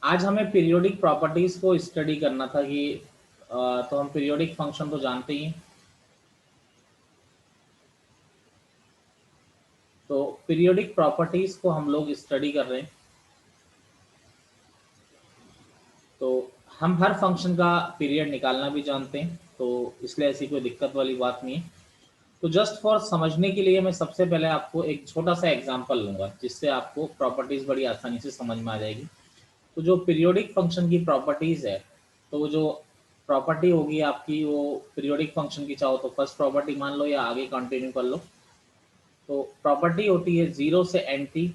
आज हमें periodic properties को स्टडी करना था कि तो हम पीरियोडिक फंक्शन तो जानते ही हैं। तो पीरियोडिक प्रॉपर्टीज को हम लोग स्टडी कर रहे हैं। तो हम हर फंक्शन का पीरियड निकालना भी जानते हैं, तो इसलिए ऐसी कोई दिक्कत वाली बात नहीं है। तो जस्ट फॉर समझने के लिए मैं सबसे पहले आपको एक छोटा सा एग्जांपल लूंगा, जिससे आपको प्रॉपर्टीज बड़ी आसानी से समझ में आ जाएगी। तो जो पीरियोडिक फंक्शन की प्रॉपर्टीज है, तो वो जो प्रॉपर्टी होगी आपकी, वो पीरियोडिक फंक्शन की चाहो तो फर्स्ट प्रॉपर्टी मान लो या आगे कंटिन्यू कर लो। तो प्रॉपर्टी होती है जीरो से एन टी,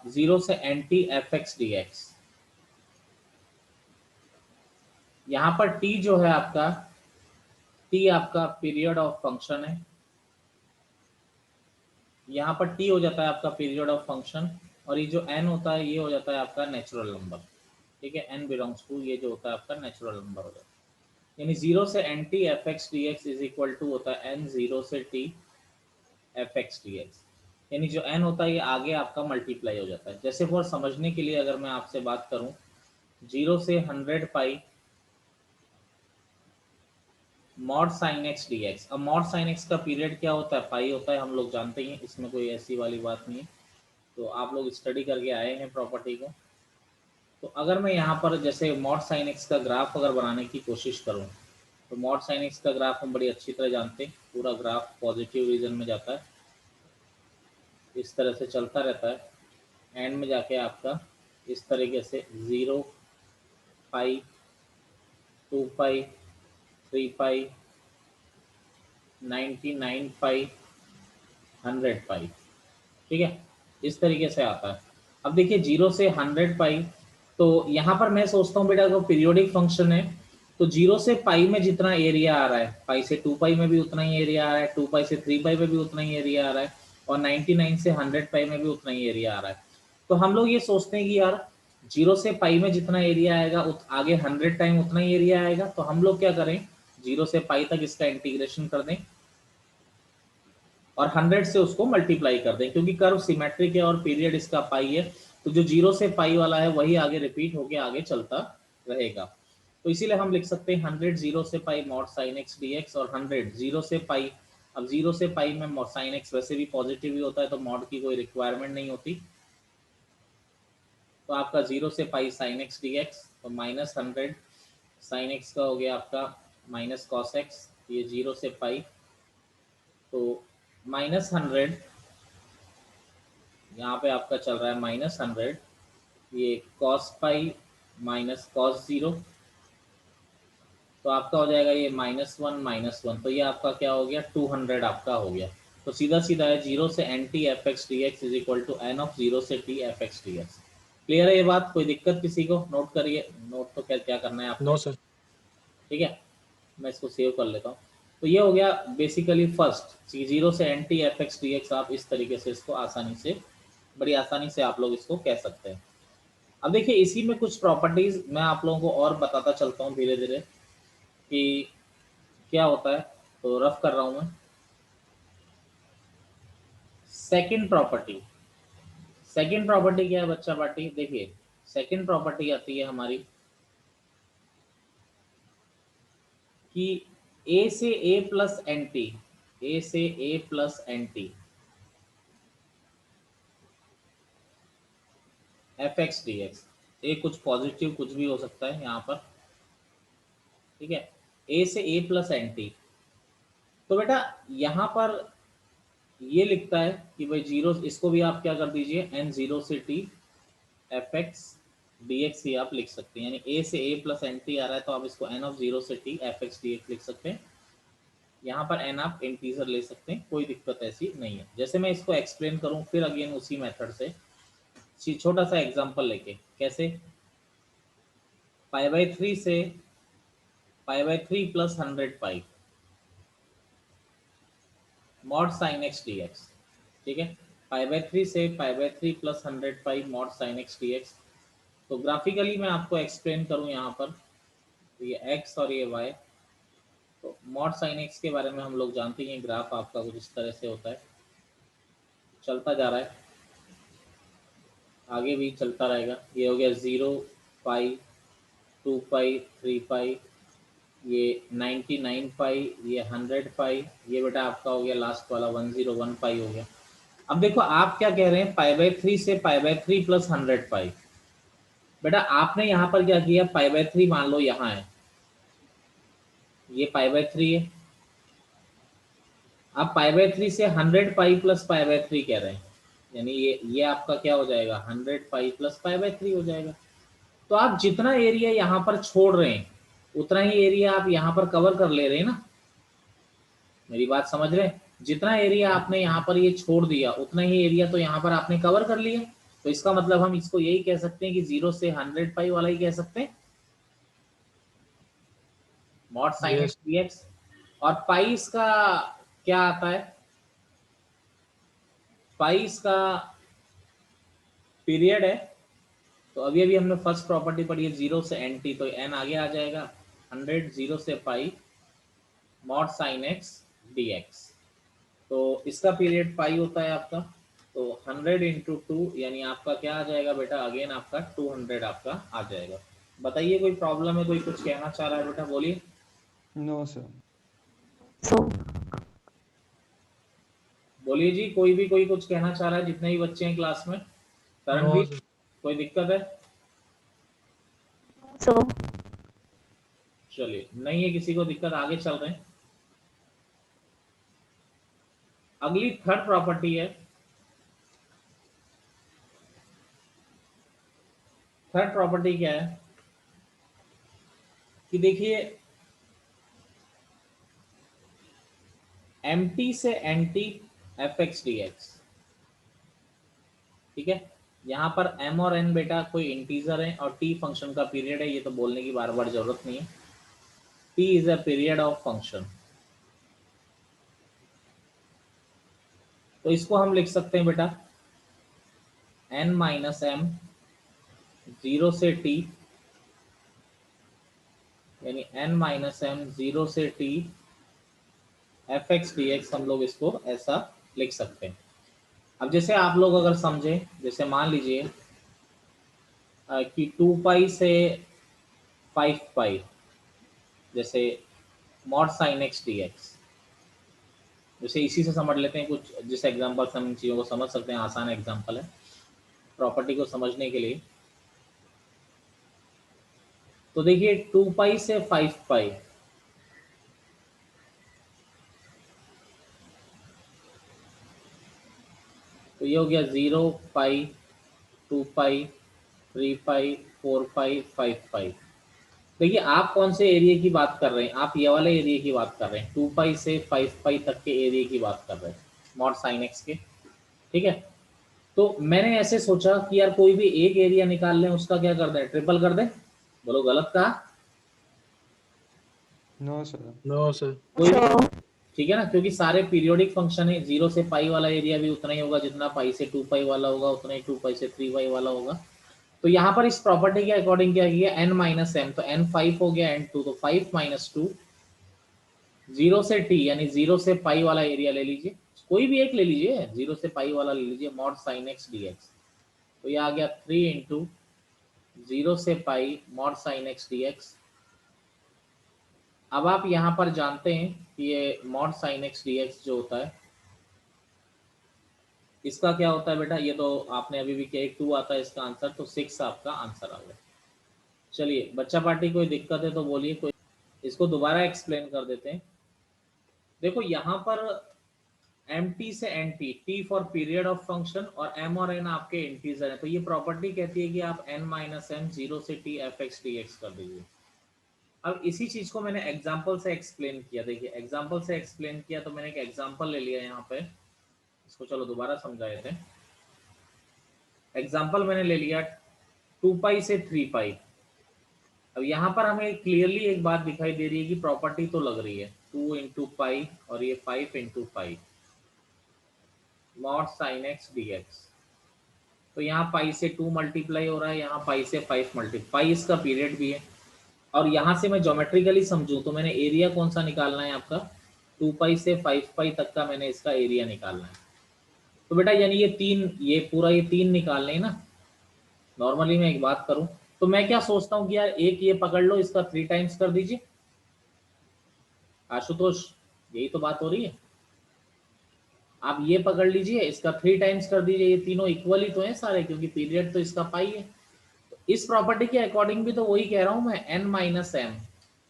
जीरो से n t f x d x. यहाँ पर टी जो है आपका, टी आपका पीरियड ऑफ फंक्शन है। यहाँ पर टी हो जाता है आपका पीरियड ऑफ फंक्शन, और ये जो एन होता है ये हो जाता है आपका नेचुरल नंबर। ठीक है, एन बिलोंग्स टू, ये जो होता है आपका नेचुरल नंबर हो जाता है। यानी जीरो से n t f x d x is equal to होता है एन जीरो से t f x d x. यानी जो एन होता है ये आगे आपका मल्टीप्लाई हो जाता है। जैसे फॉर समझने के लिए अगर मैं आपसे बात करूं, जीरो से 100 pi mod sine x d x. अब मॉड साइन एक्स का पीरियड क्या होता है, पाई होता है, हम लोग जानते ही हैं, इसमें कोई ऐसी वाली बात नहीं है। तो आप लोग स्टडी करके आए हैं प्रॉपर्टी को। तो अगर मैं यहाँ पर जैसे मॉड साइन एक्स का ग्राफ अगर बनाने की कोशिश करूँ, तो मॉड साइन एक्स का ग्राफ हम बड़ी अच्छी तरह जानते हैं। पूरा ग्राफ पॉजिटिव रीजन में जाता है, इस तरह से चलता रहता है। एंड में जाके आपका इस तरीके से 0 पाई 2 पाई 3 पाई 99 पाई 100 पाई। ठीक है, इस तरीके से आता है। अब देखिए 0 से 100 पाई, तो यहाँ पर मैं सोचता हूँ बेटा अगर पीरियोडिक फंक्शन है तो 0 से पाई में जितना एरिया आ रहा है, पाई से 2 पाई में भी उतना ही एरिया आ रहा है, 2 पाई से 3 पाई में भी उतना ही एरिया आ रहा है, और 99 से 100 पाई में भी उतना ही एरिया आ रहा है। तो हम लोग ये सोचते हैं कि यार 0 से पाई में जितना एरिया आएगा आगे 100 टाइम उतना ही एरिया आएगा। तो हम लोग क्या करें, 0 से पाई तक इसका इंटीग्रेशन कर दें और 100 से उसको मल्टीप्लाई कर दें, क्योंकि कर्व सिमेट्रिक है और पीरियड इसका पाई है। तो जो 0 से पाई वाला है वही आगे रिपीट होके आगे चलता रहेगा। तो इसीलिए हम लिख सकते हैं 100 0 से pi mod sine x d x, और 100 0 से पाई। अब 0 से पाई में साइन एक्स वैसे भी पॉजिटिव ही होता है, तो मॉड की कोई रिक्वायरमेंट नहीं होती। तो आपका 0 से pi sine x d x, तो -100 साइन एक्स का हो गया आपका माइनस कॉस एक्स, ये 0 से पाई। तो -100 यहाँ पे आपका चल रहा है -100, ये cos pi minus cos zero, तो आपका हो जाएगा ये -1 -1। तो ये आपका क्या हो गया, 200 आपका हो गया। तो सीधा सीधा है 0 से n t f(x) dx is equal to n of 0 से t f(x) dx। क्लियर है ये बात, कोई दिक्कत किसी को? नोट करिए, नोट तो क्या क्या करना है नो आपने। सर। ठीक है, मैं इसको सेव कर लेता हूँ। तो ये हो गया बेसिकली फर्स्ट 0 से n t f(x) dx। आप इस तरीके से इसको आसानी से, बड़ी आसानी से आप लोग इसको कह सकते हैं। अब देखिए इसी में कुछ प्रॉपर्टीज मैं आप लोगों को और बताता चलता हूँ धीरे धीरे कि क्या होता है। तो रफ कर रहा हूं मैं। सेकंड प्रॉपर्टी, सेकंड प्रॉपर्टी क्या है बच्चा पार्टी, देखिए सेकंड प्रॉपर्टी आती है हमारी कि ए से a plus n t, a से a plus n t f x d x. A कुछ पॉजिटिव कुछ भी हो सकता है यहाँ पर। ठीक है, ए से ए प्लस एन टी। तो बेटा यहाँ पर ये लिखता है कि भाई जीरो, इसको भी आप क्या कर दीजिए, एन जीरो से t f x d x ही आप लिख सकते हैं। यानी ए से ए प्लस एन टी आ रहा है, तो आप इसको एन ऑफ जीरो से t f x d x लिख सकते हैं। यहाँ पर एन आप इंटीजर ले सकते हैं, कोई दिक्कत ऐसी नहीं है। जैसे मैं इसको एक्सप्लेन करूँ फिर अगेन उसी मेथड से, छोटा सा एग्जांपल लेके, कैसे पाई/3 से पाई/3 plus 100 pi mod sine x d x. ठीक है, पाई/3 से पाई/3 plus 100 pi mod sine x d x. तो ग्राफिकली मैं आपको एक्सप्लेन करूँ यहाँ पर, तो ये एक्स और ये वाई। तो मॉड साइन एक्स के बारे में हम लोग जानते हैं, ग्राफ आपका कुछ इस तरह से होता है, चलता जा रहा है। आगे भी चलता रहेगा। ये हो गया 0 पाई, 2 पाई, 3 पाई, ये 99 पाई, ये 100 पाई, ये बेटा आपका हो गया लास्ट वाला 101 पाई हो गया। अब देखो आप क्या कह रहे हैं, पाई बाय 3 से पाई बाय 3 प्लस 100 पाई। बेटा आपने यहाँ पर क्या किया, पाई बाय 3 मान लो यहाँ है, ये पाई बाय 3 है। आप पाई बाय 3 से 100 पाई प्लस पाई बाय 3 कह रहे हैं, यानी ये आपका क्या हो जाएगा, 100 पाई प्लस पाई बाय 3 हो जाएगा। तो आप जितना एरिया यहाँ पर छोड़ रहे हैं उतना ही एरिया आप यहाँ पर कवर कर ले रहे हैं ना, मेरी बात समझ रहे हैं? जितना एरिया आपने यहाँ पर ये छोड़ दिया उतना ही एरिया तो यहाँ पर आपने कवर कर लिया। तो इसका मतलब हम इसको यही कह सकते हैं कि 0 से 100 पाई वाला ही कह सकते हैं, mod sine x yes D x. और पाई इसका क्या आता है, पाई इसका पीरियड है। तो अभी अभी हमने फर्स्ट प्रॉपर्टी पढ़ी है 0 से एन टी, तो एन आगे आ जाएगा 100, 0 से pi, mod sine x d x. तो इसका पीरियड पाई होता है आपका, तो 100 इंटू 2 यानी आपका क्या आ जाएगा बेटा, अगेन आपका 200 आपका आ जाएगा। बताइए कोई प्रॉब्लम है, कोई कुछ कहना चाह रहा है बेटा, बोलिए। No sir. बोलिए जी, कोई भी कोई कुछ कहना चाह रहा है, जितने भी बच्चे हैं क्लास में। No Karanveer, sir. कोई दिक्कत है? So, चलिए, नहीं है किसी को दिक्कत, आगे चल रहे हैं। अगली थर्ड प्रॉपर्टी है, थर्ड प्रॉपर्टी क्या है कि देखिए एम टी से n t f x d x, ठीक है। यहाँ पर m और n बेटा कोई इंटीजर है और t फंक्शन का पीरियड है, ये तो बोलने की बार बार जरूरत नहीं है। t is a period of function. तो इसको हम लिख सकते हैं बेटा n माइनस एम 0 से t, यानी n माइनस एम 0 से t F x d x, हम लोग इसको ऐसा लिख सकते हैं। अब जैसे आप लोग अगर समझे, जैसे मान लीजिए कि 2 पाई से 5 पाई, जैसे mod sine x d x, जैसे इसी से समझ लेते हैं कुछ, जिस एग्जांपल से हम इन चीज़ों को समझ सकते हैं, आसान एग्जांपल है प्रॉपर्टी को समझने के लिए। तो देखिए 2 पाई से 5 पाई, तो ये हो गया 0 पाई, 2 पाई, 3 पाई, 4 पाई, 5 पाई। देखिए आप कौन से एरिया की बात कर रहे हैं, आप ये वाले एरिया की बात कर रहे हैं, 2 पाई से 5 पाई तक के एरिया की बात कर रहे हैं, मॉड साइन एक्स के, ठीक है। तो मैंने ऐसे सोचा कि यार कोई भी एक एरिया निकाल लें, उसका क्या कर दें, ट्रिपल कर दें। बोलो गलत कहा? No sir. No sir. कोई भी, so, ठीक है ना, क्योंकि सारे पीरियोडिक फंक्शन है। 0 से पाई वाला एरिया भी उतना ही होगा जितना पाई से 2 पाई वाला होगा, उतना ही 2 पाई से 3 पाई वाला होगा। तो यहाँ पर इस प्रॉपर्टी के अकॉर्डिंग क्या किया, n माइनस एम, तो n 5 हो गया, n 2, तो 5 माइनस 2, 0 से t यानी 0 से पाई वाला एरिया ले लीजिए, कोई भी एक ले लीजिए, 0 से पाई वाला ले लीजिए, mod sine x d x. तो ये आ गया 3 इंटू 0 से pi mod sine x d x. अब आप यहाँ पर जानते हैं कि ये mod sine x d x जो होता है, इसका क्या होता है बेटा, ये तो आपने अभी भी किया, 2 आता है इसका आंसर, तो 6 आपका आंसर आ गया। चलिए बच्चा पार्टी, कोई दिक्कत है तो बोलिए, कोई इसको दोबारा एक्सप्लेन कर देते हैं। देखो यहाँ पर एम टी से n t, t for period of function, और एम और एन आपके इंटीजर है, तो ये प्रॉपर्टी कहती है कि आप एन माइनस एम 0 से t f x d x कर दीजिए। अब इसी चीज को मैंने एग्जाम्पल से एक्सप्लेन किया, देखिए एग्जाम्पल से एक्सप्लेन किया, तो मैंने एक एग्जाम्पल ले लिया यहाँ पे, इसको चलो दोबारा समझा देते हैं। एग्जाम्पल मैंने ले लिया 2 पाई से 3 पाई। अब यहाँ पर हमें क्लियरली एक बात दिखाई दे रही है कि प्रॉपर्टी तो लग रही है 2 इंटू पाई और ये 5 into pi, mod sine x d x. तो यहाँ पाई से 2 मल्टीप्लाई हो रहा है, यहाँ पाई से 5 मल्टीप्लाई, इसका पीरियड भी है। और यहाँ से मैं ज्योमेट्रिकली समझूं तो मैंने एरिया कौन सा निकालना है आपका, 2 पाई से 5 पाई तक का मैंने इसका एरिया निकालना है। तो बेटा यानी ये तीन, ये पूरा ये तीन निकालने हैं ना, नॉर्मली मैं एक बात करूं तो मैं क्या सोचता हूँ कि यार एक ये पकड़ लो, इसका 3 टाइम्स कर दीजिए। आशुतोष, यही तो बात हो रही है। आप ये पकड़ लीजिए, इसका 3 टाइम्स कर दीजिए, ये तीनों इक्वल ही तो हैं सारे, क्योंकि पीरियड तो इसका पाई है। तो इस प्रॉपर्टी के अकॉर्डिंग भी तो वही कह रहा हूं मैं, n माइनस एम,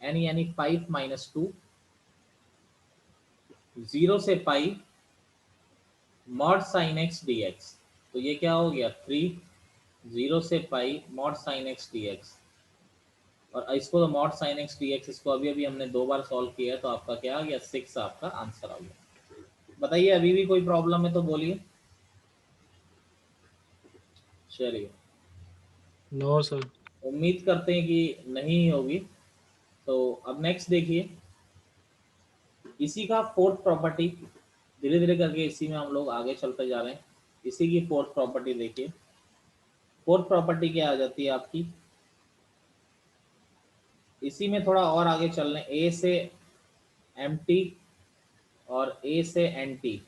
एन यानी 5 माइनस 2, 0 से pi mod sine x d x. तो ये क्या हो गया 3, 0 से pi mod sine x d x, और इसको तो mod sine x d x, इसको अभी अभी हमने 2 बार सॉल्व किया है, तो आपका क्या आ गया 6, आपका आंसर आ गया। बताइए अभी भी कोई प्रॉब्लम है तो बोलिए। चलिए, नो सर। उम्मीद करते हैं कि नहीं होगी। तो अब नेक्स्ट देखिए, इसी का फोर्थ प्रॉपर्टी, धीरे धीरे करके इसी में हम लोग आगे चलते जा रहे हैं। इसी की फोर्थ प्रॉपर्टी देखिए। फोर्थ प्रॉपर्टी क्या आ जाती है आपकी, इसी में थोड़ा और आगे चल रहे हैं, ए से एम टी और ए से एन टी।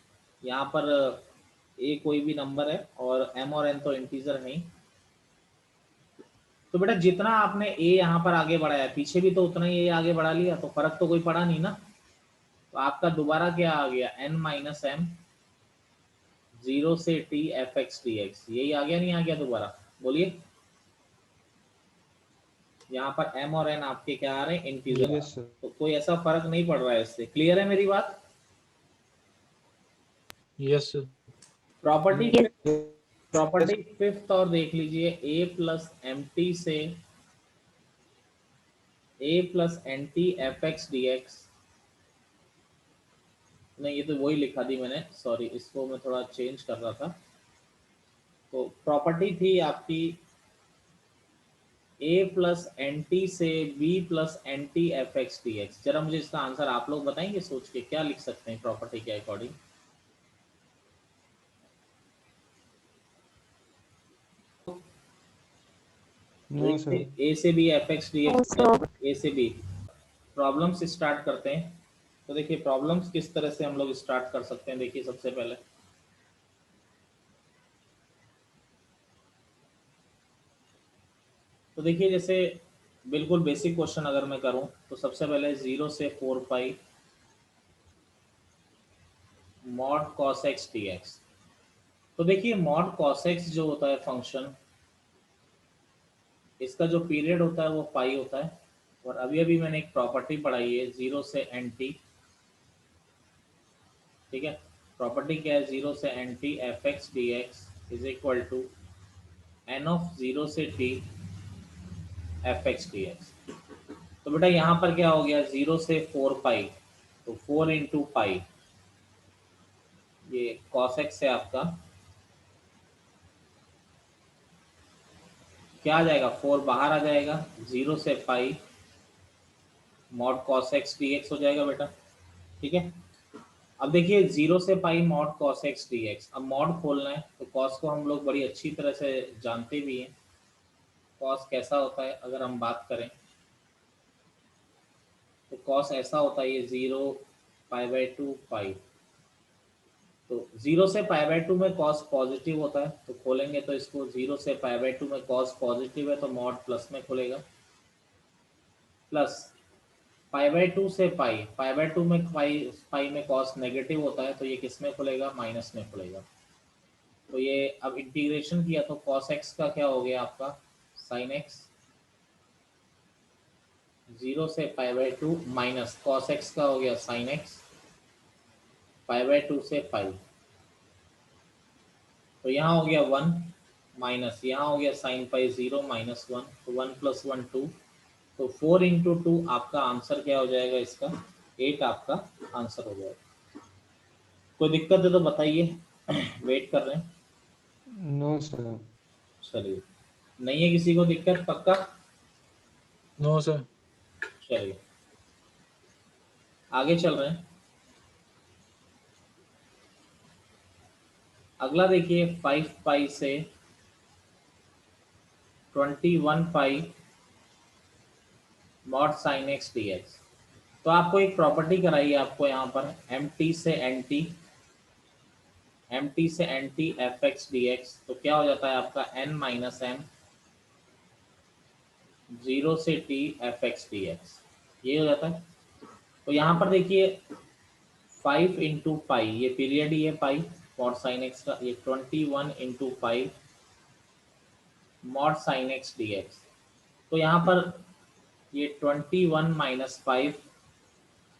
यहाँ पर ए कोई भी नंबर है और एम और एन तो इंटीजर है ही। तो बेटा जितना आपने ए यहाँ पर आगे बढ़ाया, पीछे भी तो उतना ही ए आगे बढ़ा लिया, तो फर्क तो कोई पड़ा नहीं ना। तो आपका दोबारा क्या आ गया, एन माइनस एम, 0 से t f x d x. यही आ गया, नहीं आ गया दोबारा, बोलिए। यहाँ पर m और n आपके क्या आ रहे हैं, इंटीजर। Yes sir. तो कोई ऐसा फर्क नहीं पड़ रहा है इससे। क्लियर है मेरी बात? Yes sir. Property yes. Property fifth और देख लीजिए, a प्लस एम टी से a plus n t f x d x. नहीं, ये तो वही लिखा थी मैंने, सॉरी, इसको मैं थोड़ा चेंज कर रहा था। तो प्रॉपर्टी थी आपकी a प्लस एन टी से b plus n t f x d x. जरा मुझे इसका आंसर आप लोग बताएंगे सोच के, क्या लिख सकते हैं प्रॉपर्टी के अकॉर्डिंग। No sir. ए से b f x d x, a से बी। प्रॉब्लम्स स्टार्ट करते हैं। तो देखिए प्रॉब्लम्स किस तरह से हम लोग स्टार्ट कर सकते हैं। देखिए सबसे पहले तो देखिए, जैसे बिल्कुल बेसिक क्वेश्चन अगर मैं करूं तो सबसे पहले 0 से 4 pi mod cos x d x. तो देखिए मॉड कॉस एक्स जो होता है फंक्शन, इसका जो पीरियड होता है वो पाई होता है। और अभी अभी मैंने एक प्रॉपर्टी पढ़ाई है, 0 से एन टी, ठीक है। प्रॉपर्टी क्या है, 0 से n t f x d x is equal to n of 0 से t f x d x. तो बेटा यहाँ पर क्या हो गया, 0 से 4 पाई, तो 4 इंटू पाई, ये कॉस एक्स है आपका, क्या आ जाएगा, 4 बाहर आ जाएगा, 0 से pi mod cos x d x हो जाएगा बेटा, ठीक है। अब देखिए 0 से pi mod cos x d x, अब मॉड खोलना है तो कॉस को हम लोग बड़ी अच्छी तरह से जानते भी हैं। कॉस कैसा होता है अगर हम बात करें, तो कॉस ऐसा होता है, ये 0 पाई बाई 2 पाई। तो 0 से पाई बाई 2 में कॉस पॉजिटिव होता है, तो खोलेंगे तो इसको 0 से पाई बाई 2 में कॉस पॉजिटिव है तो मॉड प्लस में खुलेगा, प्लस पाई बाई 2 से पाई, पाई बाई 2 में पाई में कॉस नेगेटिव होता है तो ये किस में खुलेगा, माइनस में खुलेगा। तो ये अब इंटीग्रेशन किया तो कॉस एक्स का क्या हो गया आपका, साइन एक्स, 0 से pi by 2 minus cos x का हो गया साइन एक्स, पाई बाई 2 से पाई। तो यहाँ हो गया 1 माइनस, यहाँ हो गया साइन पाई 0 माइनस 1, तो 1 प्लस 1 2, तो 4 इंटू 2 आपका आंसर क्या हो जाएगा इसका, 8 आपका आंसर हो जाएगा। कोई दिक्कत है तो बताइए, वेट कर रहे हैं। No sir. चलिए, नहीं है किसी को दिक्कत, पक्का? No sir. चलिए आगे चल रहे हैं। अगला देखिए, 5 पाई से 21 pi mod sine x d x. तो आपको एक प्रॉपर्टी कराई है आपको यहाँ पर, एम टी से एन टी, एम टी से n t f x d x. तो क्या हो जाता है आपका, एन माइनस एम 0 से t F x d x, ये हो जाता है। तो यहाँ पर देखिए 5 इंटू पाई, ये पीरियड ही है पाई मॉड साइन एक्स का, ये 21 into pi mod sine x d x. तो यहाँ पर ये 21 माइनस 5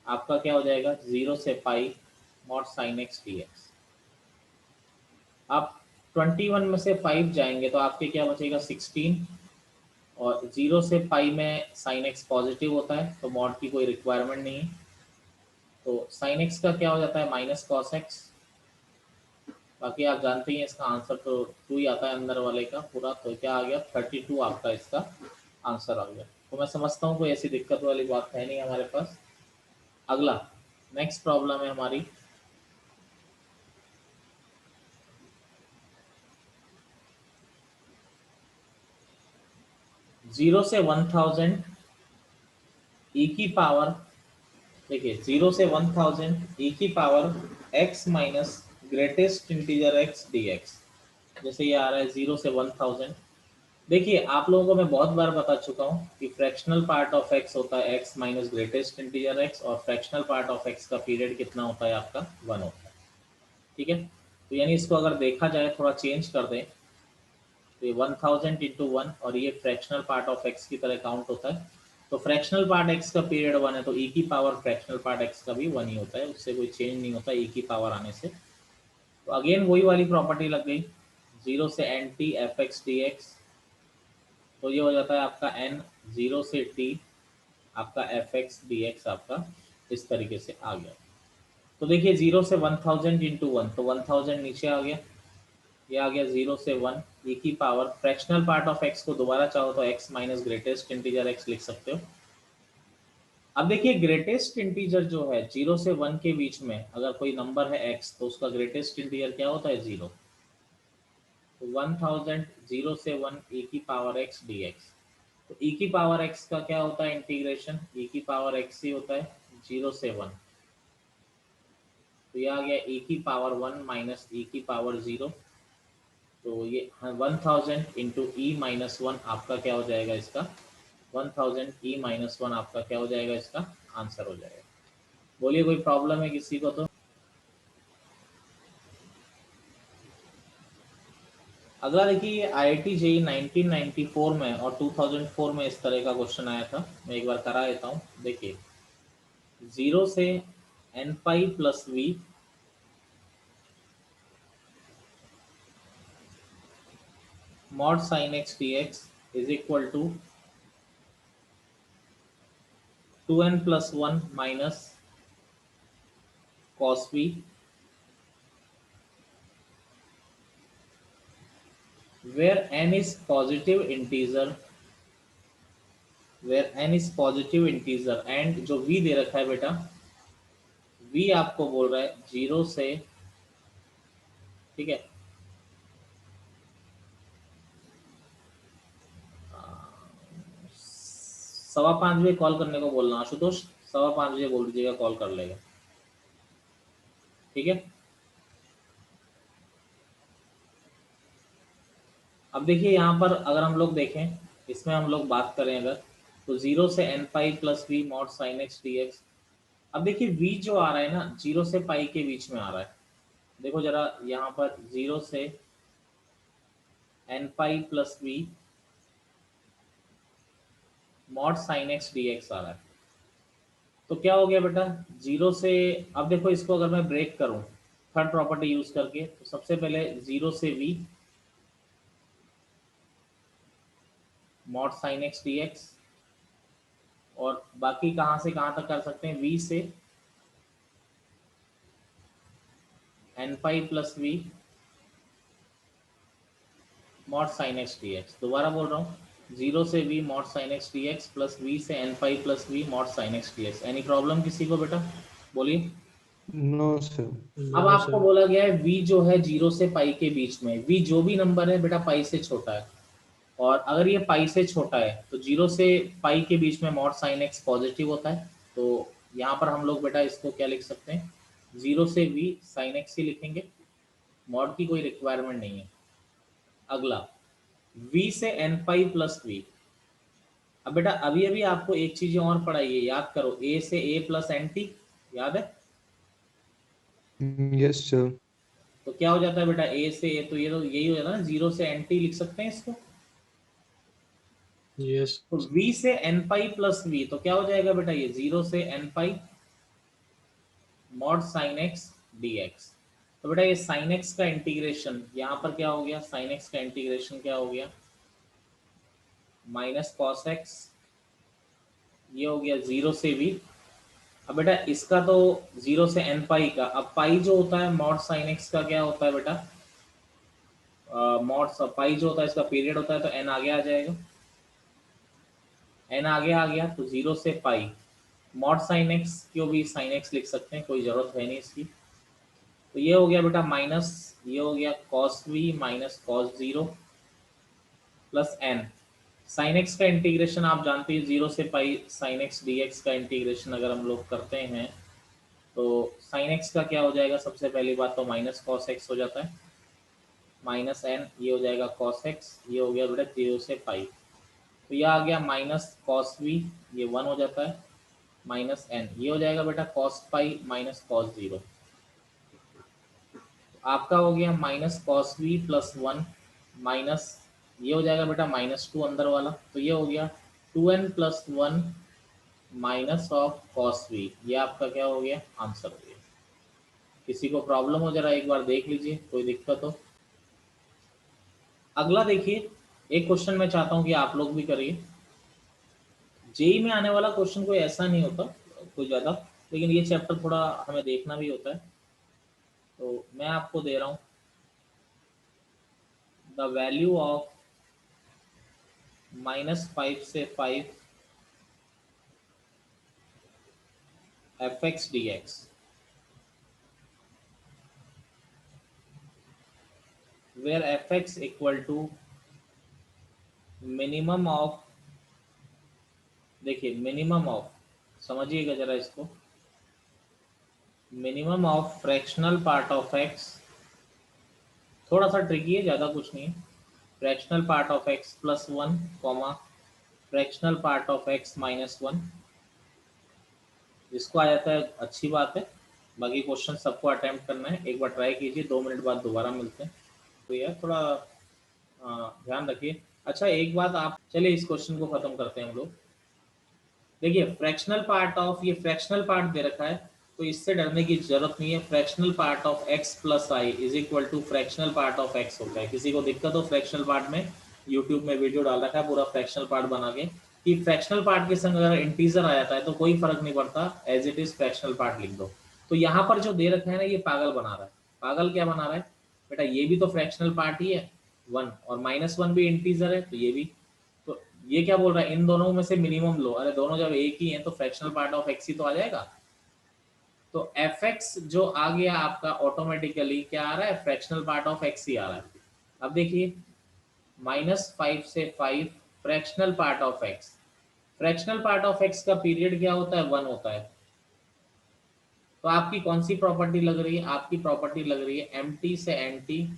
आपका क्या हो जाएगा, 0 से pi mod sine x d x. आप 21 में से 5 जाएंगे तो आपके क्या बचेगा 16, और 0 से पाई में साइन एक्स पॉजिटिव होता है तो मॉड की कोई रिक्वायरमेंट नहीं है, तो साइन एक्स का क्या हो जाता है माइनस कॉस एक्स। बाकी आप जानते ही हैं इसका आंसर तो 2 ही आता है अंदर वाले का पूरा, तो क्या आ गया 32 आपका इसका आंसर आ गया। तो मैं समझता हूँ कोई ऐसी दिक्कत वाली बात है नहीं हमारे पास। अगला नेक्स्ट प्रॉब्लम है हमारी, जीरो से 1000 ई की पावर, देखिए 0 से 1000 ई की power x minus greatest integer x dx। जैसे ये आ रहा है 0 से 1000। देखिए आप लोगों को मैं बहुत बार बता चुका हूँ कि फ्रैक्शनल पार्ट ऑफ x होता है x minus greatest integer x, और फ्रैक्शनल पार्ट ऑफ x का पीरियड कितना होता है आपका 1 होता है। ठीक है, तो यानी इसको अगर देखा जाए थोड़ा चेंज कर दें तो ये 1000 इंटू 1, और ये फ्रैक्शनल पार्ट ऑफ x की तरह काउंट होता है। तो फ्रैक्शनल पार्ट x का पीरियड 1 है तो e की पावर फ्रैक्शनल पार्ट x का भी 1 ही होता है, उससे कोई चेंज नहीं होता e की पावर आने से। तो अगेन वही वाली प्रॉपर्टी लग गई, 0 से n t f x d x, तो ये हो जाता है आपका n 0 से t आपका एफ एक्स डी एक्स आपका इस तरीके से आ गया। तो देखिए 0 से 1000 इंटू 1, तो 1000 नीचे आ गया, ये आ गया 0 से 1 e की power fractional part of x को दोबारा चाहो तो x minus greatest integer x लिख सकते हो। अब देखिए ग्रेटेस्ट इंटीजर जो है 0 से 1 के बीच में अगर कोई नंबर है x तो उसका ग्रेटेस्ट इंटीजर क्या होता है 0। तो 1000 0 से 1 e की पावर x dx, तो e की पावर x का क्या होता है इंटीग्रेशन, e की पावर x ही होता है 0 से 1, तो ये आ गया e की पावर 1 माइनस e की पावर 0। तो ये 1000 इंटू ई माइनस वन आपका क्या हो जाएगा इसका, 1000 ई माइनस वन आपका क्या हो जाएगा इसका आंसर हो जाएगा। बोलिए कोई प्रॉब्लम है किसी को तो। अगला देखिए ये आई आई टी जेई 1994 में और 2004 में इस तरह का क्वेश्चन आया था, मैं एक बार करा देता हूँ। देखिए 0 से n pi plus v mod sine x d x is equal to 2n plus 1 minus cos v where n is positive integer, where n is positive integer and जो v दे रखा है बेटा, v आपको बोल रहा है 0 से, ठीक है, 5:15 कॉल करने को बोलना आशुतोष, 5:15 बोल दीजिएगा कॉल कर लेगा, ठीक है। अब देखिए यहाँ पर अगर हम लोग देखें, इसमें हम लोग बात करें अगर, तो 0 से n pi plus v mod sine x d x. अब देखिए v जो आ रहा है ना 0 से पाई के बीच में आ रहा है, देखो जरा यहाँ पर 0 से n pi plus v mod sine x d x आ रहा है। तो क्या हो गया बेटा 0 से, अब देखो इसको अगर मैं ब्रेक करूं थर्ड प्रॉपर्टी यूज करके, तो सबसे पहले 0 से v mod sine x d x, और बाकी कहां से कहां तक कर सकते हैं, v से n pi plus v mod sine x d x. दोबारा बोल रहा हूँ 0 से v mod sine x d x plus v से n pi plus v mod sine x d x. Any problem किसी को बेटा, बोलिए। No sir. अब आपको बोला गया है v जो है 0 से पाई के बीच में, v जो भी नंबर है बेटा पाई से छोटा है, और अगर ये पाई से छोटा है तो 0 से पाई के बीच में मॉड साइन एक्स पॉजिटिव होता है, तो यहाँ पर हम लोग बेटा इसको क्या लिख सकते हैं, 0 से v साइन एक्स ही लिखेंगे, मॉड की कोई रिक्वायरमेंट नहीं है। अगला v से एन पाई प्लस वी, अब बेटा अभी अभी आपको एक चीज और पढ़ाई है, याद करो, ए से ए प्लस एन टी, याद है? Yes, sir. तो क्या हो जाता है बेटा, ए से ए, तो ये तो यही हो जाता है ना, जीरो से एन टी लिख सकते हैं इसको। Yes. तो v से एन पाई प्लस वी, तो क्या हो जाएगा बेटा, ये जीरो से n pi mod sine x d x. तो बेटा ये साइन एक्स का इंटीग्रेशन यहाँ पर क्या हो गया, साइन एक्स का इंटीग्रेशन क्या हो गया, माइनस कॉस एक्स, ये हो गया जीरो से वी। अब बेटा इसका तो जीरो से एन पाई का, अब पाई जो होता है मॉड साइन एक्स का क्या होता है बेटा, मॉड पाई जो होता है इसका पीरियड होता है, तो एन आगे आ जाएगा, एन आगे आ गया, तो जीरो से पाई मॉड साइन एक्स, क्यों भी साइन एक्स लिख सकते हैं, कोई जरूरत है नहीं इसकी। तो ये हो गया बेटा माइनस, ये हो गया cos v minus cos zero plus n. Sine x का इंटीग्रेशन आप जानते हैं, जीरो से pi sine x d x का इंटीग्रेशन अगर हम लोग करते हैं तो साइन एक्स का क्या हो जाएगा, सबसे पहली बात तो माइनस कॉस एक्स हो जाता है, माइनस एन, ये हो जाएगा कॉस एक्स, ये हो गया बेटा जीरो से पाई, तो ये आ गया माइनस कॉस वी, ये वन हो जाता है, माइनस एन, ये हो जाएगा बेटा cos pi minus cos zero, आपका हो गया minus cos we plus one minus, ये हो जाएगा बेटा माइनस टू अंदर वाला, तो ये हो गया two n plus one minus of cos v, ये आपका क्या हो गया, आंसर हो गया। किसी को प्रॉब्लम हो, जरा एक बार देख लीजिए, कोई दिक्कत हो। अगला देखिए, एक क्वेश्चन मैं चाहता हूं कि आप लोग भी करिए। जेई में आने वाला क्वेश्चन कोई ऐसा नहीं होता कोई ज्यादा, लेकिन ये चैप्टर थोड़ा हमें देखना भी होता है, तो मैं आपको दे रहा हूं द वैल्यू ऑफ -5 से 5 f x d x, where f x equal to minimum of, देखिए मिनिमम ऑफ, समझिएगा जरा इसको, minimum of fractional part of x, थोड़ा सा ट्रिकी है, ज़्यादा कुछ नहीं है, fractional part of x plus one comma fractional part of x minus one, जिसको आ जाता है अच्छी बात है, बाकी क्वेश्चन सबको अटेम्प्ट करना है, एक बार ट्राई कीजिए, 2 मिनट बाद दोबारा मिलते हैं, तो यार थोड़ा ध्यान रखिए। अच्छा एक बात, आप चलिए इस क्वेश्चन को खत्म करते हैं हम लोग। देखिए फ्रैक्शनल पार्ट ऑफ, ये फ्रैक्शनल पार्ट दे रखा है, तो इससे डरने की जरूरत नहीं है, fractional part of x plus I is equal to fractional part of x होता है। किसी को दिक्कत हो फ्रैक्शनल पार्ट में, यूट्यूब में वीडियो डाल रखा है पूरा फ्रैक्शनल पार्ट बना के, कि फ्रैक्शनल पार्ट के संग अगर इंटीजर आ जाता है तो कोई फर्क नहीं पड़ता, as it is fractional part लिख दो। तो यहाँ पर जो दे रखा है ना, ये पागल बना रहा है, पागल क्या बना रहा है बेटा, ये भी तो फ्रैक्शनल पार्ट ही है वन, और माइनस वन भी इंटीजर है, तो ये भी, तो ये क्या बोल रहा है, इन दोनों में से मिनिमम लो, अरे दोनों जब एक ही हैं तो फ्रैक्शनल पार्ट ऑफ एक्स ही तो आ जाएगा। तो एफ एक्स जो आ गया आपका ऑटोमेटिकली क्या आ रहा है, फ्रैक्शनल पार्ट ऑफ एक्स ही आ रहा है। अब देखिए -5 से 5 fractional part of x, fractional part of x का पीरियड क्या होता है, 1 होता है। तो आपकी कौन सी प्रॉपर्टी लग रही है, आपकी प्रॉपर्टी लग रही है एम टी से n t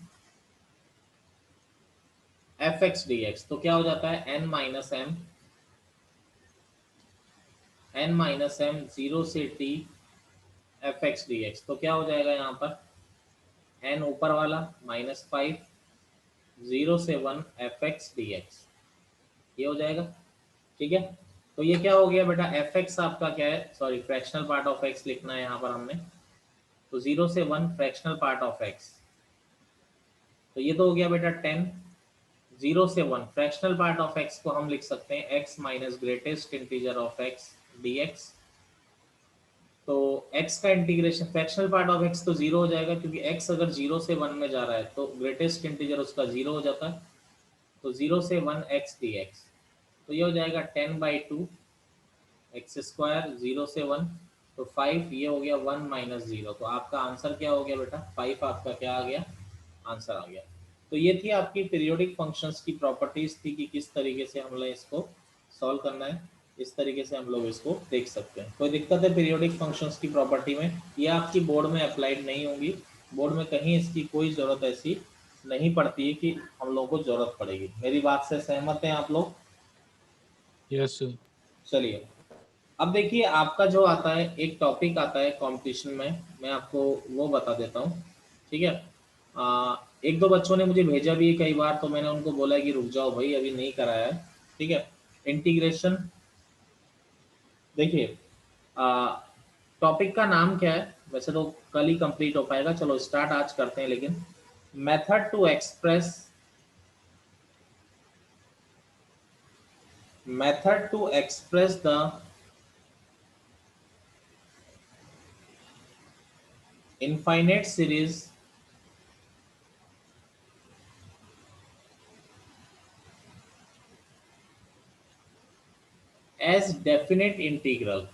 f x d x, तो क्या हो जाता है n माइनस एम जीरो से t f x d x, तो क्या हो जाएगा यहाँ पर n ऊपर वाला -5 0 से 1 एफ एक्स डी एक्स, ये हो जाएगा, ठीक है। तो ये क्या हो गया बेटा, एफ एक्स आपका क्या है, sorry fractional part of x लिखना है यहाँ पर हमने, तो 0 से 1 फ्रैक्शनल पार्ट ऑफ एक्स, तो ये तो हो गया बेटा 10, 0 से 1 फ्रैक्शनल पार्ट ऑफ एक्स को हम लिख सकते हैं x minus greatest integer of x dx, तो x का integration fractional part of x तो 0 हो जाएगा, क्योंकि x अगर 0 से 1 में जा रहा है तो ग्रेटेस्ट इंटीजर उसका 0 हो जाता है, तो 0 से 1 x dx, तो ये हो जाएगा 10/2 एक्स स्क्वायर 0 से 1, तो 5, ये हो गया 1 माइनस 0, तो आपका आंसर क्या हो गया बेटा, 5 आपका क्या आ गया, आंसर आ गया। तो ये थी आपकी पीरियोडिक फंक्शंस की प्रॉपर्टीज थी कि किस तरीके से हम लोग इसको सॉल्व करना है, इस तरीके से हम लोग इसको देख सकते हैं। कोई दिक्कत है पीरियोडिक फंक्शंस की प्रॉपर्टी में, ये आपकी बोर्ड में अप्लाइड नहीं होंगी, बोर्ड में कहीं इसकी कोई ज़रूरत ऐसी नहीं पड़ती है कि हम लोगों को ज़रूरत पड़ेगी। मेरी बात से सहमत हैं आप लोग? Yes, sir. चलिए, अब देखिए आपका जो आता है एक टॉपिक आता है कंपटीशन में, मैं आपको वो बता देता हूँ। ठीक है, एक दो बच्चों ने मुझे भेजा भी है कई बार, तो मैंने उनको बोला कि रुक जाओ भाई, अभी नहीं कराया है। ठीक है, इंटीग्रेशन। देखिए टॉपिक का नाम क्या है, वैसे तो कल ही कंप्लीट हो पाएगा, चलो स्टार्ट आज करते हैं। लेकिन method to express the infinite series as definite integral।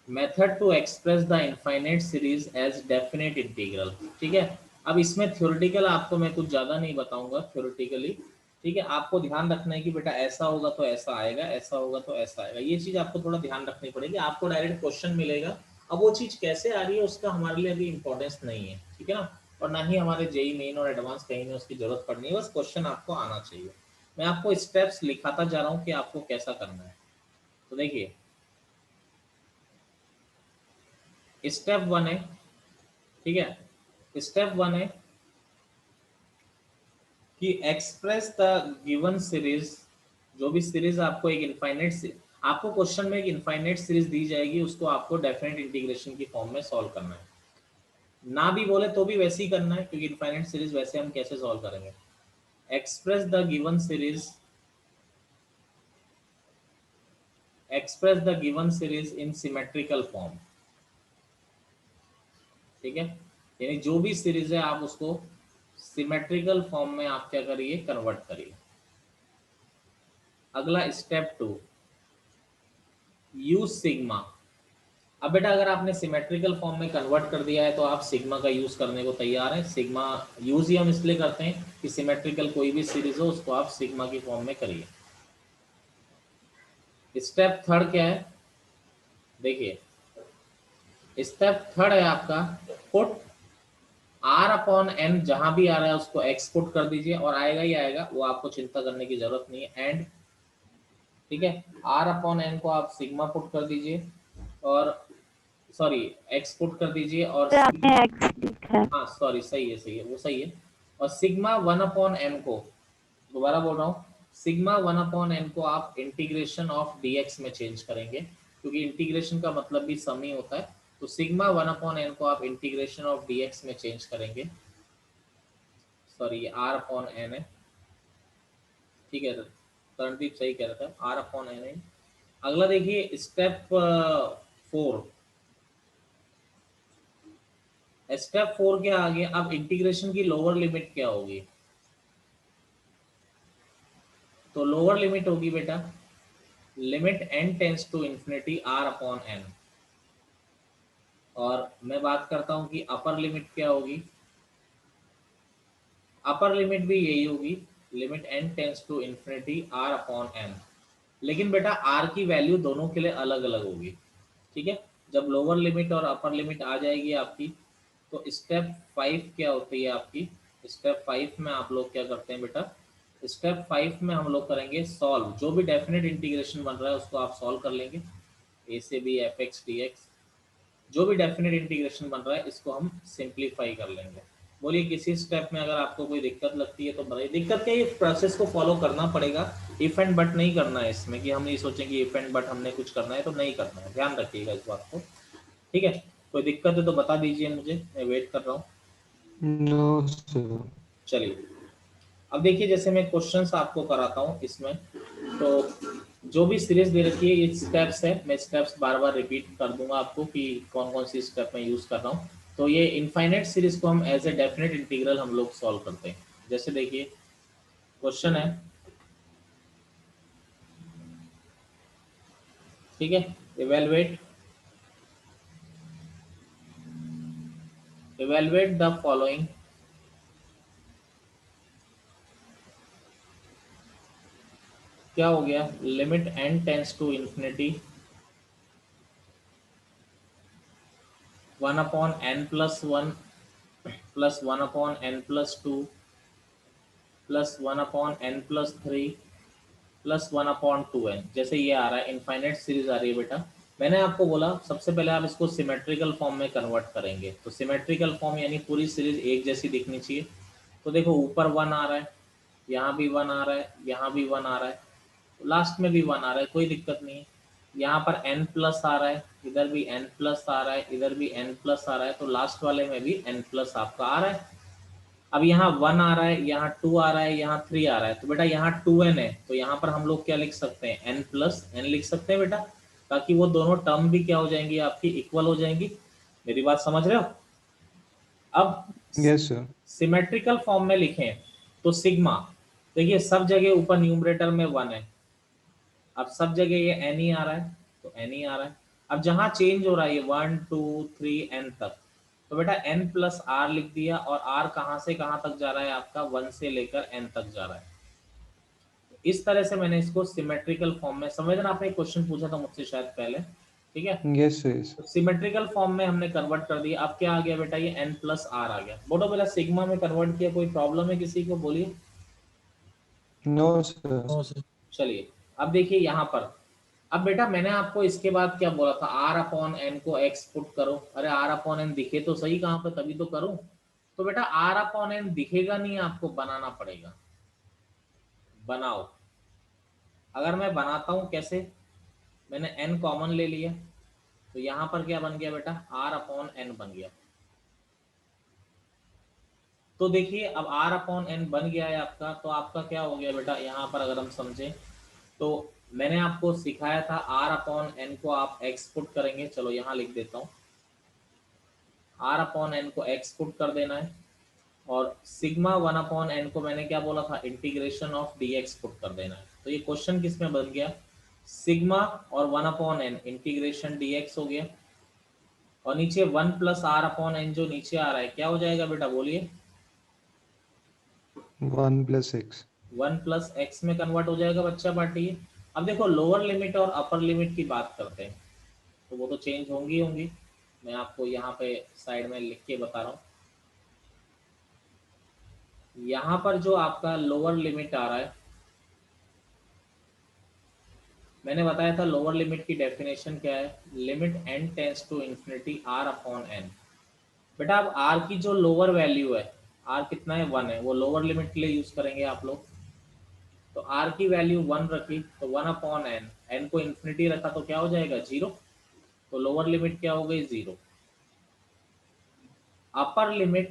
Method to express the infinite series as definite integral. ठीक है, अब इसमें थ्योरेटिकल आपको मैं कुछ ज़्यादा नहीं बताऊंगा थ्योरेटिकली। ठीक है, आपको ध्यान रखना है कि बेटा ऐसा होगा तो ऐसा आएगा, ऐसा होगा तो ऐसा आएगा, ये चीज़ आपको थोड़ा ध्यान रखनी पड़ेगी। आपको डायरेक्ट क्वेश्चन मिलेगा, अब वो चीज़ कैसे आ रही है उसका हमारे लिए अभी इंपॉर्टेंस नहीं है। ठीक है ना, और ना ही हमारे जेई मेन और एडवांस कहीं में उसकी जरूरत पड़नी है, बस क्वेश्चन आपको आना चाहिए। मैं आपको स्टेप्स लिखाता जा रहा हूँ कि आपको कैसा करना है। तो देखिए, स्टेप वन है, ठीक है, स्टेप वन है कि एक्सप्रेस द गिवन सीरीज। जो भी सीरीज आपको एक इनफाइनाइट, आपको क्वेश्चन में एक इनफाइनाइट सीरीज दी जाएगी, उसको आपको डेफिनेट इंटीग्रेशन की फॉर्म में सॉल्व करना है। ना भी बोले तो भी वैसे ही करना है, क्योंकि इनफाइनाइट सीरीज वैसे हम कैसे सॉल्व करेंगे। Express the given series, express the given series in symmetrical form. ठीक है, यानी जो भी सीरीज है आप उसको सिमेट्रिकल फॉर्म में आप क्या करिए, कन्वर्ट करिए। अगला स्टेप टू, यूज सिग्मा। अब बेटा अगर आपने सिमेट्रिकल फॉर्म में कन्वर्ट कर दिया है तो आप सिग्मा का यूज करने को तैयार हैं। सिग्मा यूज ही हम इसलिए करते हैं कि सिमेट्रिकल कोई भी सीरीज हो उसको आप सिग्मा की फॉर्म में करिए। स्टेप थर्ड क्या है, देखिए स्टेप थर्ड है आपका, पुट आर अपॉन एन, जहां भी आ रहा है उसको एक्स पुट कर दीजिए और आएगा ही आएगा, वो आपको चिंता करने की जरूरत नहीं है। एंड ठीक है, आर अपॉन एन को आप सिग्मा पुट कर दीजिए, और सॉरी एक्स पुट कर दीजिए, और सर आपने एक्स लिखा है। हाँ सॉरी, सही है, वो सही है। और सिग्मा वन अपॉन एन को, दोबारा बोल रहा हूँ, सिग्मा वन अपॉन एन को आप इंटीग्रेशन ऑफ डीएक्स में चेंज करेंगे, क्योंकि इंटीग्रेशन का मतलब भी सम ही होता है। तो सिग्मा वन अपॉन एन को आप इंटीग्रेशन ऑफ डीएक्स में चेंज करेंगे। सॉरी, आर अपॉन एन है, ठीक है, कर्णदीप सही कह रहा था, आर अपॉन एन है। अगला देखिए स्टेप फोर, स्टेप फोर क्या आ गया, अब इंटीग्रेशन की लोअर लिमिट क्या होगी। तो लोअर लिमिट होगी बेटा, limit n tends to infinity r upon n। और मैं बात करता हूं कि अपर लिमिट क्या होगी, अपर लिमिट भी यही होगी, limit n tends to infinity r upon n। लेकिन बेटा r की वैल्यू दोनों के लिए अलग अलग होगी। ठीक है, जब लोअर लिमिट और अपर लिमिट आ जाएगी आपकी, तो स्टेप फाइव क्या होती है आपकी, स्टेप फाइव में आप लोग क्या करते हैं बेटा, स्टेप फाइव में हम लोग करेंगे सॉल्व, जो भी डेफिनेट इंटीग्रेशन बन रहा है उसको आप सॉल्व कर लेंगे। ए से b f x d x, जो भी डेफिनेट इंटीग्रेशन बन रहा है इसको हम सिंप्लीफाई कर लेंगे। बोलिए किसी स्टेप में अगर आपको कोई दिक्कत लगती है तो बताइए। दिक्कत क्या, ये प्रोसेस को फॉलो करना पड़ेगा, इफ एंड बट नहीं करना है इसमें, कि हम नहीं सोचेंगे इफ एंड बट हमने कुछ करना है तो नहीं करना है, ध्यान रखिएगा इस बात को। ठीक है, कोई दिक्कत है तो बता दीजिए मुझे, मैं वेट कर रहा हूँ। No, sir. चलिए, अब देखिए जैसे मैं क्वेश्चंस आपको कराता हूँ इसमें, तो जो भी सीरीज दे रखी है ये स्टेप्स है, मैं स्टेप्स बार बार रिपीट कर दूंगा आपको कि कौन कौन सी स्टेप मैं यूज कर रहा हूँ। तो ये इनफाइनाइट सीरीज को हम एज ए डेफिनेट इंटीग्रल हम लोग सॉल्व करते हैं। जैसे देखिए क्वेश्चन है, ठीक है, इवेलुएट इवेलुएट द फॉलोइंग, क्या हो गया, limit n tends to infinity 1 upon n plus 1 plus 1 upon n plus 2 plus 1 upon n plus 3 plus 1/2n, जैसे ये आ रहा है, इनफाइनाइट सीरीज आ रही है बेटा। मैंने आपको बोला सबसे पहले आप इसको सिमेट्रिकल फॉर्म में कन्वर्ट करेंगे, तो सिमेट्रिकल फॉर्म यानी पूरी सीरीज एक जैसी दिखनी चाहिए। तो देखो ऊपर 1 आ रहा है, यहाँ भी 1 आ रहा है, यहाँ भी 1 आ रहा है, लास्ट में भी 1 आ रहा है, कोई दिक्कत नहीं है। यहाँ पर n प्लस आ रहा है, इधर भी n प्लस आ रहा है, इधर भी n प्लस आ रहा है, तो लास्ट वाले में भी n प्लस आपका आ रहा है। अब यहाँ 1 आ रहा है, यहाँ 2 आ रहा है, यहाँ 3 आ रहा है, तो बेटा यहाँ 2n है, तो यहाँ पर हम लोग क्या लिख सकते हैं, n प्लस n लिख सकते हैं बेटा, ताकि वो दोनों टर्म भी क्या हो जाएंगी आपकी, इक्वल हो जाएंगी। मेरी बात समझ रहे हो? अब Yes, sir. सिमेट्रिकल फॉर्म में लिखें तो सिग्मा, देखिए सब जगह ऊपर न्यूमरेटर में 1 है, अब सब जगह ये n ही आ रहा है, तो n ही आ रहा है। अब जहां चेंज हो रहा है ये 1 2 3 n तक, तो बेटा n प्लस आर लिख दिया, और r कहां से कहां तक जा रहा है आपका, 1 से लेकर n तक जा रहा है। इस तरह से मैंने इसको सिमेट्रिकल फॉर्म में, समझना, आपने क्वेश्चन पूछा था मुझसे शायद पहले, ठीक है, Yes, sir. Yes. तो सिमेट्रिकल फॉर्म में हमने कन्वर्ट कर दिया। अब क्या आ गया बेटा, ये n प्लस आर आ गया। बोलो बेटा सिग्मा में कन्वर्ट किया, कोई प्रॉब्लम है किसी को, बोलिए। No, sir. No sir. चलिए अब देखिए यहाँ पर, अब बेटा मैंने आपको इसके बाद क्या बोला था, आर अपॉन एन को एक्स पुट करो। अरे आर अपॉन एन दिखे तो सही कहाँ पे, तभी तो करूं। तो बेटा आर अपॉन एन दिखेगा नहीं, आपको बनाना पड़ेगा। बनाओ। अगर मैं बनाता हूं कैसे, मैंने एन कॉमन ले लिया, तो यहां पर क्या बन गया बेटा, आर अपॉन एन बन गया। तो देखिए अब आर अपॉन एन बन गया है आपका, तो आपका क्या हो गया बेटा, यहाँ पर अगर हम समझें तो मैंने आपको सिखाया था आर अपॉन एन को आप एक्स पुट करेंगे। चलो यहाँ लिख देता हूँ, आर अपॉन एन को एक्स पुट कर देना है, और सिग्मा 1 अपॉन एन को मैंने क्या बोला था, integration of D x put कर देना है। तो ये क्वेश्चन किस में बन गया, सिग्मा और 1 upon n integration d x हो गया, और नीचे 1 प्लस आर अपॉन एन जो नीचे आ रहा है, क्या हो जाएगा बेटा, बोलिए। 1 plus x. 1 प्लस एक्स में कन्वर्ट हो जाएगा बच्चा पार्टी। अब देखो लोअर लिमिट और अपर लिमिट की बात करते हैं, तो वो तो चेंज होंगी होंगी, मैं आपको यहाँ पे साइड में लिख के बता रहा हूँ। यहाँ पर जो आपका लोअर लिमिट आ रहा है, मैंने बताया था लोअर लिमिट की डेफिनेशन क्या है, limit n tends to infinity r upon n। बेटा अब r की जो लोअर वैल्यू है, r कितना है, 1 है, वो लोअर लिमिट के लिए यूज करेंगे आप लोग। तो r की वैल्यू 1 रखी, तो 1 अपॉन n, n को इन्फिनिटी रखा तो क्या हो जाएगा, 0, तो लोअर लिमिट क्या हो गई, 0। अपर लिमिट,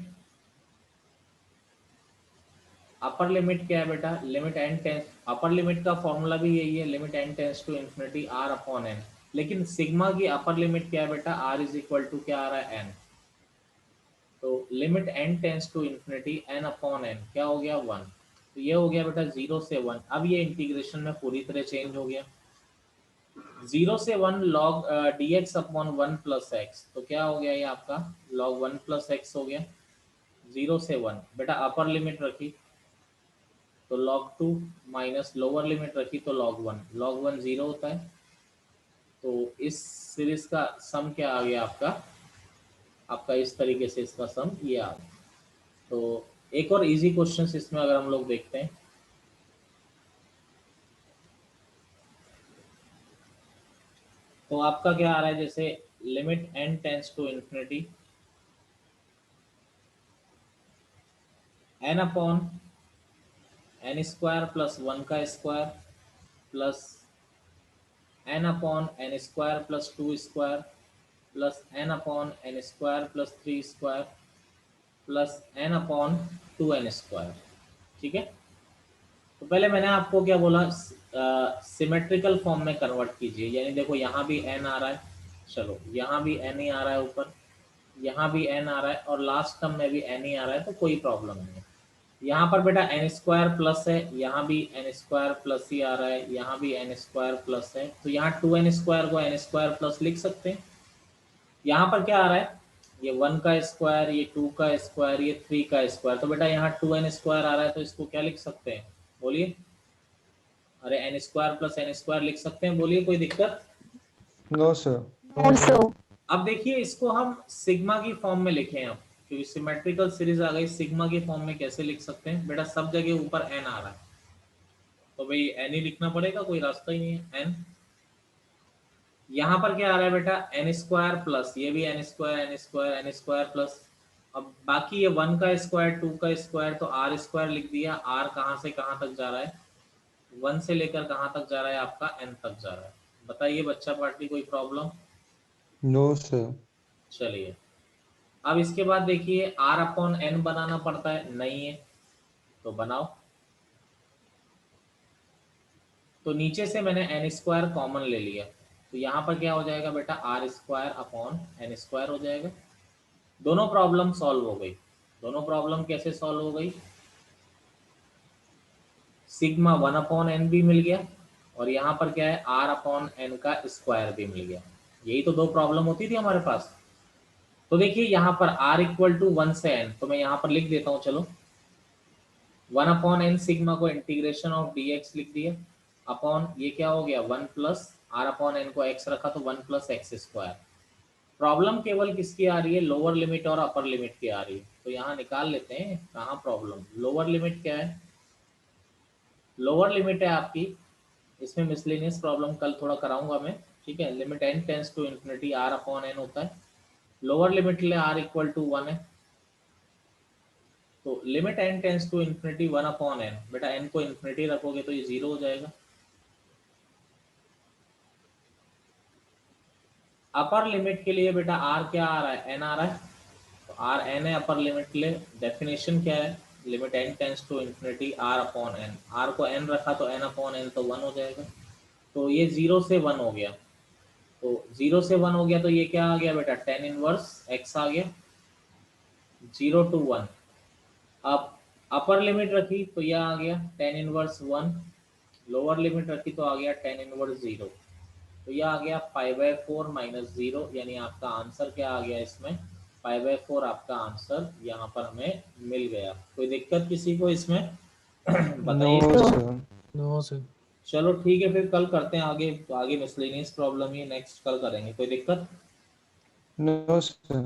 अपर लिमिट क्या है बेटा, limit n tends, upper limit का फॉर्मूला भी यही है, limit n tends to infinity r upon n। लेकिन सिग्मा की अपर लिमिट क्या है बेटा, r इज इक्वल टू क्या आ रहा है, n। तो limit n tends to infinity n upon n क्या हो गया, 1। तो ये हो गया बेटा 0 से 1। अब ये इंटीग्रेशन में पूरी तरह चेंज हो गया, 0 से 1 log dx upon 1 plus x, तो क्या हो गया ये आपका log 1 प्लस एक्स हो गया। 0 से 1 बेटा अपर लिमिट रखी तो log 2, माइनस लोअर लिमिट रखी तो log 1, log 1 0 होता है। तो इस सीरीज का सम क्या आ गया आपका, आपका इस तरीके से इसका सम ये आ गया। तो एक और इजी क्वेश्चन इसमें अगर हम लोग देखते हैं, तो आपका क्या आ रहा है, जैसे limit n tends to infinity n upon n square plus 1 का square plus n upon n square plus 2 square plus n upon n square plus 3 square plus n upon 2n square. ठीक है, तो पहले मैंने आपको क्या बोला, सिमेट्रिकल फॉर्म में कन्वर्ट कीजिए, यानी देखो यहाँ भी n आ रहा है, चलो यहाँ भी n ही आ रहा है ऊपर, यहाँ भी n आ रहा है, और लास्ट टर्म में भी n ही आ रहा है, तो कोई प्रॉब्लम नहीं है। यहाँ पर बेटा एन स्क्वायर प्लस है, यहाँ भी एन स्क्वायर प्लस ही आ रहा है, यहाँ भी एन स्क्वायर प्लस है, तो यहाँ 2n स्क्वायर को एन स्क्वायर प्लस लिख सकते हैं। यहाँ पर क्या आ रहा है, ये 1 का स्क्वायर, ये 2 का स्क्वायर, ये 3 का स्क्वायर, तो बेटा यहाँ 2n स्क्वायर आ रहा है, तो इसको क्या लिख सकते हैं, बोलिए। अरे n square plus n square लिख सकते हैं, बोलिए, कोई दिक्कत। No, sir. अब देखिए इसको हम सिग्मा की फॉर्म में लिखें, अब क्योंकि सिमेट्रिकल सीरीज आ गई, सिग्मा की फॉर्म में कैसे लिख सकते हैं बेटा, सब जगह ऊपर n आ रहा है, तो भाई n ही लिखना पड़ेगा, कोई रास्ता ही नहीं है। n यहाँ पर क्या आ रहा है बेटा, एन स्क्वायर प्लस ये भी n square n square n square plus, अब बाकी ये 1 का स्क्वायर 2 का स्क्वायर, तो आर स्क्वायर लिख दिया। आर कहाँ से कहाँ तक जा रहा है, 1 से लेकर कहाँ तक जा रहा है आपका, n तक जा रहा है। बताइए बच्चा पार्टी, कोई प्रॉब्लम? No, sir. चलिए अब इसके बाद देखिए r अपॉन n बनाना पड़ता है, नहीं है तो बनाओ। तो नीचे से मैंने n स्क्वायर कॉमन ले लिया, तो यहाँ पर क्या हो जाएगा बेटा, r square upon n square हो जाएगा। दोनों प्रॉब्लम सॉल्व हो गई। दोनों प्रॉब्लम कैसे सॉल्व हो गई, सिग्मा 1 अपॉन एन भी मिल गया, और यहाँ पर क्या है, आर अपॉन एन का स्क्वायर भी मिल गया। यही तो दो प्रॉब्लम होती थी हमारे पास। तो देखिए यहाँ पर r इक्वल टू 1 से n, तो मैं यहाँ पर लिख देता हूँ, चलो 1 अपॉन एन सिग्मा को इंटीग्रेशन ऑफ dx लिख दिया, अपॉन ये क्या हो गया 1 प्लस आर अपॉन एन को x रखा तो 1 प्लस एक्स स्क्वायर। प्रॉब्लम केवल किसकी आ रही है, लोअर लिमिट और अपर लिमिट की आ रही है। तो यहाँ निकाल लेते हैं कहाँ प्रॉब्लम, लोअर लिमिट क्या है, लोअर लिमिट है आपकी, इसमें मिसलेनियस प्रॉब्लम कल थोड़ा कराऊंगा मैं, ठीक है। Limit n tends to infinity r upon n होता है, लोअर लिमिट ले r इक्वल टू 1 है, तो limit n tends to infinity 1 upon n, बेटा n को इन्फिनिटी रखोगे तो ये 0 हो जाएगा। अपर लिमिट के लिए बेटा r क्या आ रहा है, n आ रहा है, तो r n है अपर लिमिट ले। डेफिनेशन क्या है, limit n tends to infinity r upon n, r को n रखा तो n अपॉन n तो 1 हो जाएगा। तो ये 0 से 1 हो गया, तो 0 से 1 हो गया, तो ये क्या आ गया बेटा, tan इनवर्स x आ गया 0 टू 1। अब अपर लिमिट रखी तो यह आ गया tan इनवर्स 1, लोअर लिमिट रखी तो आ गया tan इनवर्स 0, तो यह आ गया पाई/4 माइनस 0, यानी आपका आंसर क्या आ गया इसमें, पाई/4 आपका आंसर यहाँ पर हमें मिल गया। कोई दिक्कत किसी को इसमें? बताइए। No, sir. No sir. चलो ठीक है, फिर कल करते हैं आगे, तो आगे मिसलेनियस प्रॉब्लम ही नेक्स्ट कल करेंगे, कोई दिक्कत? No, sir.